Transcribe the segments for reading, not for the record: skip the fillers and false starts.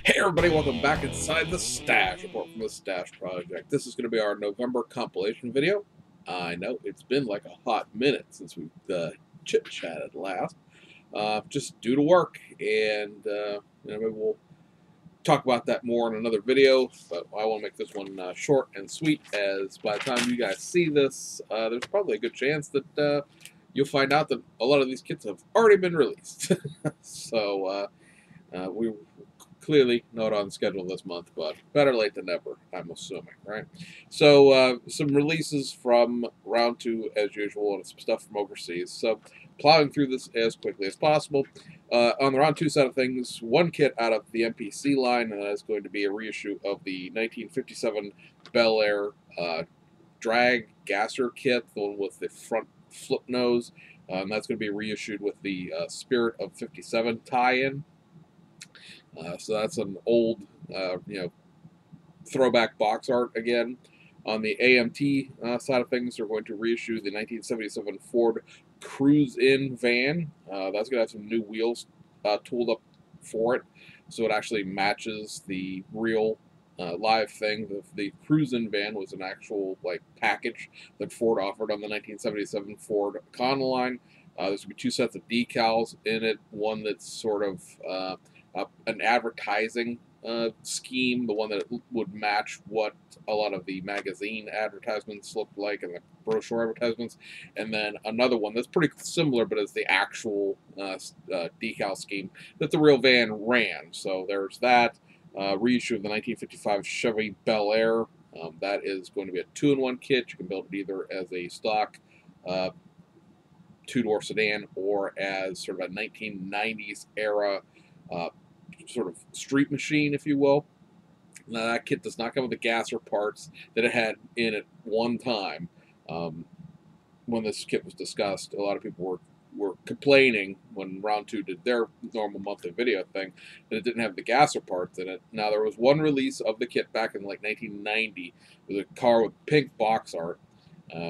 Hey everybody, welcome back inside the Stash Report from the Stash Project. This is going to be our November compilation video. I know it's been like a hot minute since we've chit-chatted last, just due to work, and maybe we'll talk about that more in another video, but I want to make this one short and sweet, as by the time you guys see this, there's probably a good chance that you'll find out that a lot of these kits have already been released. So we clearly not on schedule this month, but better late than never, I'm assuming, right? So some releases from round two as usual, and some stuff from overseas. So plowing through this as quickly as possible. On the round two side of things, one kit out of the MPC line, and that is going to be a reissue of the 1957 Bel Air drag gasser kit, the one with the front flip nose. That's going to be reissued with the Spirit of 57 tie-in. So that's an old, throwback box art again. On the AMT side of things, they're going to reissue the 1977 Ford Cruise-In van. That's going to have some new wheels tooled up for it, so it actually matches the real live thing. The Cruise-In van was an actual package that Ford offered on the 1977 Ford Econoline. There's going to be two sets of decals in it. One that's sort of an advertising scheme, the one that would match what a lot of the magazine advertisements looked like and the brochure advertisements, and then another one that's pretty similar, but it's the actual decal scheme that the real van ran. So there's that. Reissue of the 1955 Chevy Bel Air. That is going to be a two-in-one kit. You can build it either as a stock two-door sedan or as sort of a 1990s era sort of street machine, if you will. Now, that kit does not come with the gasser parts that it had in it one time. When this kit was discussed, a lot of people were complaining when Round 2 did their normal monthly video thing that it didn't have the gasser parts in it. Now, there was one release of the kit back in 1990 with a car with pink box art.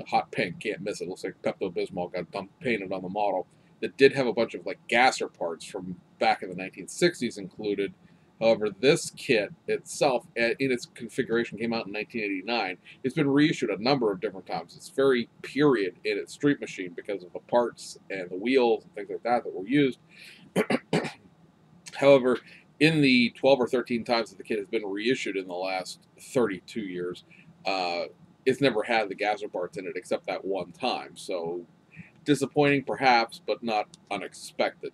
Hot pink, can't miss it. Looks like Pepto-Bismol got painted on the model. That did have a bunch of gasser parts from back in the 1960s included. However, this kit itself, in its configuration, came out in 1989. It's been reissued a number of different times. It's very period in its street machine because of the parts and the wheels and things like that were used. However, in the 12 or 13 times that the kit has been reissued in the last 32 years, it's never had the gasser parts in it except that one time. So disappointing, perhaps, but not unexpected.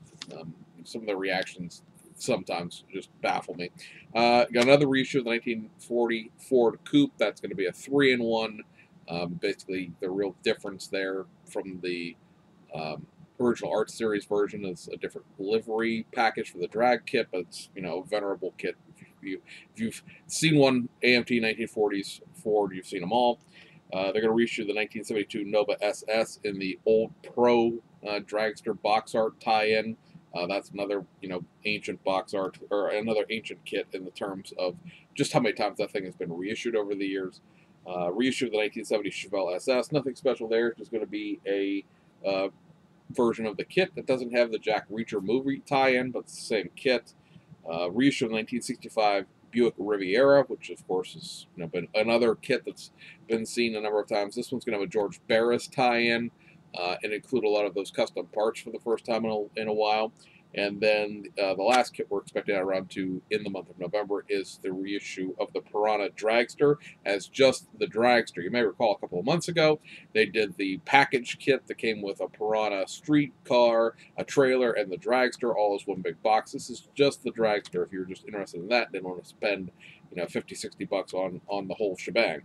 Some of the reactions sometimes just baffle me. Got another reissue of the 1940 Ford Coupe. That's going to be a 3-in-1. Basically, the real difference there from the original Art Series version is a different livery package for the drag kit, but it's a venerable kit. If you've seen one AMT 1940s Ford, you've seen them all. They're going to reissue the 1972 Nova SS in the old Pro dragster box art tie-in. That's another, ancient box art, or another ancient kit in the terms of just how many times that thing has been reissued over the years. Reissue of the 1970 Chevelle SS, nothing special there. It's just going to be a version of the kit that doesn't have the Jack Reacher movie tie-in, but it's the same kit. Reissue of 1965 Buick Riviera, which of course has been another kit that's been seen a number of times. This one's going to have a George Barris tie-in and include a lot of those custom parts for the first time in a while. And then the last kit we're expecting out around two in the month of November is the reissue of the Piranha Dragster as just the Dragster. You may recall a couple of months ago, they did the package kit that came with a Piranha street car, a trailer, and the Dragster, all as one big box. This is just the Dragster if you're just interested in that, didn't want to spend 50, 60 bucks on the whole shebang.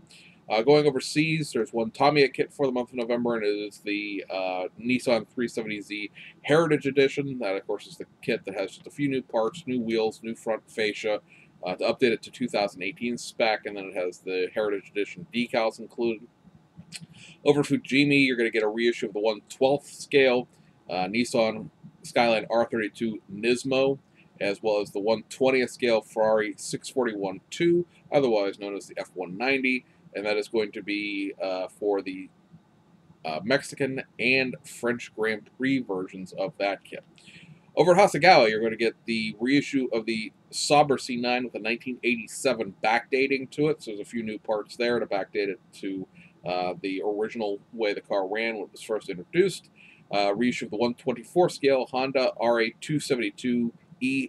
Going overseas, there's one Tamiya kit for the month of November, and it is the Nissan 370Z Heritage Edition. That, of course, is the kit that has just a few new parts, new wheels, new front fascia, to update it to 2018 spec, and then it has the Heritage Edition decals included. Over Fujimi, you're going to get a reissue of the 1/12th scale Nissan Skyline R32 Nismo, as well as the 1/20th scale Ferrari 641-2, otherwise known as the F190. And that is going to be for the Mexican and French Grand Prix versions of that kit. Over at Hasegawa, you're going to get the reissue of the Sauber C9 with a 1987 backdating to it. So there's a few new parts there to backdate it to the original way the car ran when it was first introduced. Reissue of the 124 scale Honda RA272E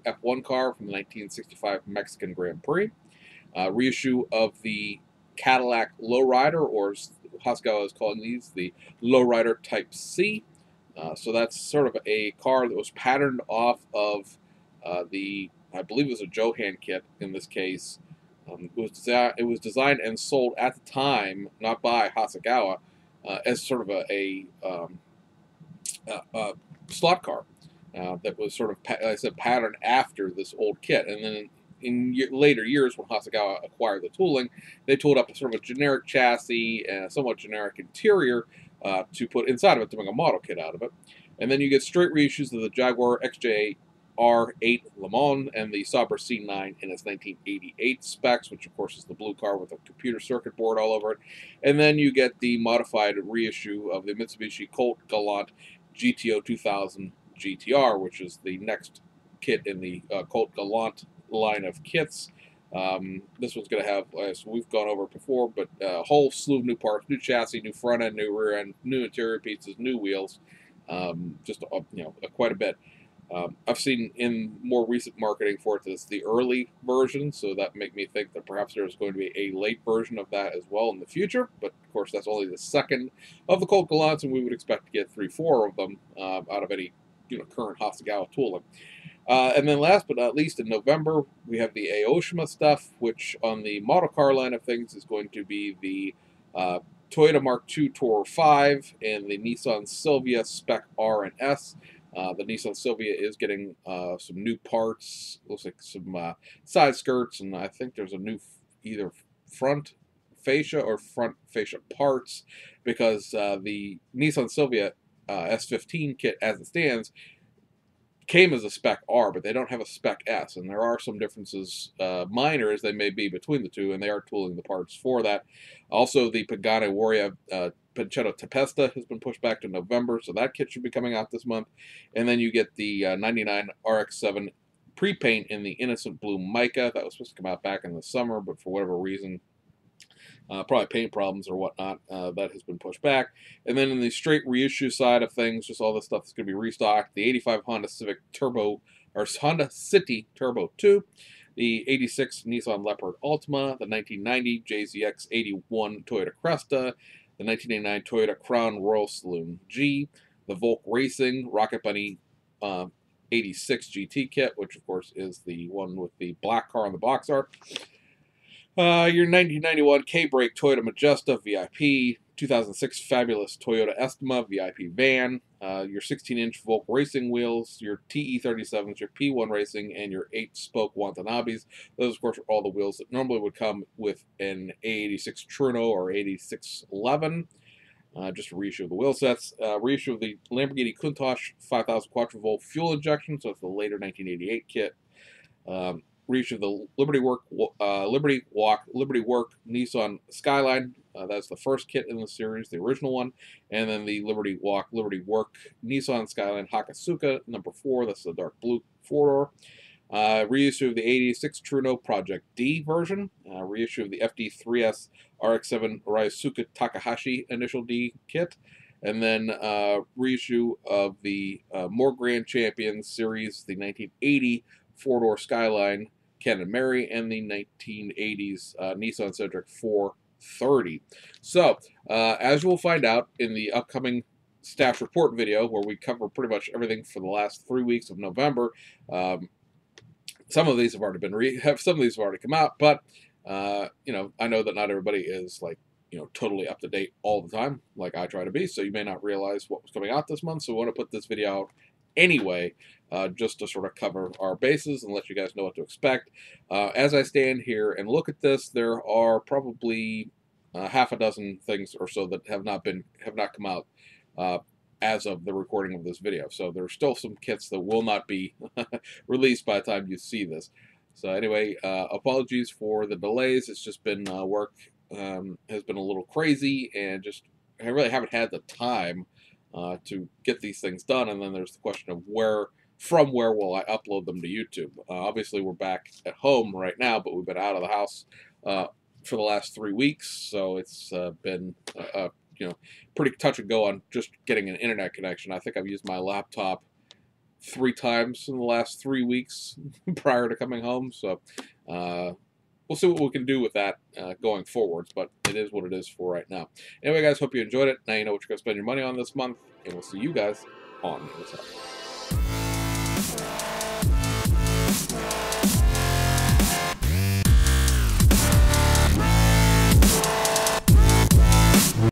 F1 car from the 1965 Mexican Grand Prix. Reissue of the Cadillac Lowrider, or Hasegawa is calling these the Lowrider Type C. So that's sort of a car that was patterned off of I believe it was a Johan kit in this case. It was designed and sold at the time, not by Hasegawa, as sort of a slot car that was sort of, like I said, patterned after this old kit. And then in later years, when Hasegawa acquired the tooling, they tooled up a sort of a generic chassis and a somewhat generic interior to put inside of it to make a model kit out of it. And then you get straight reissues of the Jaguar XJ R8 Le Mans and the Sauber C9 in its 1988 specs, which of course is the blue car with a computer circuit board all over it. And then you get the modified reissue of the Mitsubishi Colt Galant GTO 2000 GTR, which is the next kit in the Colt Galant line of kits. This one's going to have, as we've gone over before, but a whole slew of new parts, new chassis, new front end, new rear end, new interior pieces, new wheels, just quite a bit. I've seen in more recent marketing for it that it's the early version, so that make me think that perhaps there's going to be a late version of that as well in the future. But of course, that's only the second of the Colt Galants, and we would expect to get 3-4 of them out of any current Hasegawa tooling. And then last but not least, in November, we have the Aoshima stuff, which on the model car line of things is going to be the Toyota Mark II Tourer 5 and the Nissan Silvia Spec R and S. The Nissan Silvia is getting some new parts, looks like some side skirts, and I think there's a new either front fascia or front fascia parts, because the Nissan Silvia S15 kit as it stands came as a Spec R, but they don't have a Spec S, and there are some differences, minor as they may be, between the two, and they are tooling the parts for that. Also, the Pagani Huayra Pancetta Tempesta has been pushed back to November, so that kit should be coming out this month. And then you get the 99 RX-7 pre-paint in the Innocent Blue Mica. That was supposed to come out back in the summer, but for whatever reason, probably paint problems or whatnot, that has been pushed back. And then in the straight reissue side of things, just all this stuff that's going to be restocked. The 85 Honda Civic Turbo, or Honda City Turbo 2, the 86 Nissan Leopard Altima, the 1990 JZX 81 Toyota Cresta, the 1989 Toyota Crown Royal Saloon G, the Volk Racing Rocket Bunny 86 GT kit, which of course is the one with the black car on the box art. Your 1991 K-Brake Toyota Majesta VIP, 2006 Fabulous Toyota Estima VIP van, your 16-inch Volk Racing wheels, your TE37s, your P1 Racing, and your 8-spoke Watanabes. Those, of course, are all the wheels that normally would come with an A86 Truno or 8611. Just a reissue of the wheel sets. Reissue of the Lamborghini Countach 5000 Quattro-volt fuel injection, so it's the later 1988 kit. Reissue of the Liberty Work Nissan Skyline. That's the first kit in the series, the original one. And then the Liberty Work Nissan Skyline Hakasuka number 4. That's the dark blue 4-door. Reissue of the 86 Truno Project D version. Reissue of the FD3S RX-7 Ryosuke Takahashi Initial D kit. And then reissue of the More Grand Champions series, the 1980 4-door Skyline Ken & Mary, and the 1980s Nissan Cedric 430. So, as you will find out in the upcoming staff report video, where we cover pretty much everything for the last 3 weeks of November, some of these have already come out, but I know that not everybody is totally up to date all the time, like I try to be. So you may not realize what was coming out this month. So I want to put this video out anyway, just to sort of cover our bases and let you guys know what to expect. As I stand here and look at this, there are probably half a dozen things or so that have not come out as of the recording of this video. So there's still some kits that will not be released by the time you see this. So anyway, apologies for the delays. It's just been work has been a little crazy, and just I really haven't had the time to get these things done. And then there's the question of where from where will I upload them to YouTube. Obviously, we're back at home right now, but we've been out of the house for the last 3 weeks, so it's been pretty touch and go on just getting an internet connection. I think I've used my laptop 3 times in the last 3 weeks prior to coming home, so we'll see what we can do with that going forwards, but it is what it is for right now. Anyway, guys, hope you enjoyed it. Now you know what you're going to spend your money on this month, and we'll see you guys on the other side.